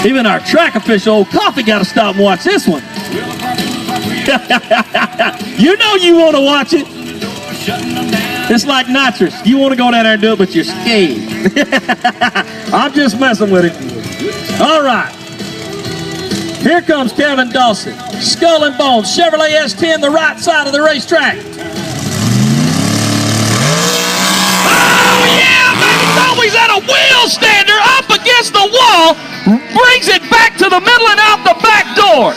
Even our track official, Old Coffee, got to stop and watch this one. You know you want to watch it. It's like nitrous. You want to go down there and do it, but you're scared. I'm just messing with it. All right. Here comes Kevin Dawson. Skull and Bones, Chevrolet S10, the right side of the racetrack. Oh, yeah, baby! He's at a wheel stander up against the wall, brings it back to the middle and out the back door.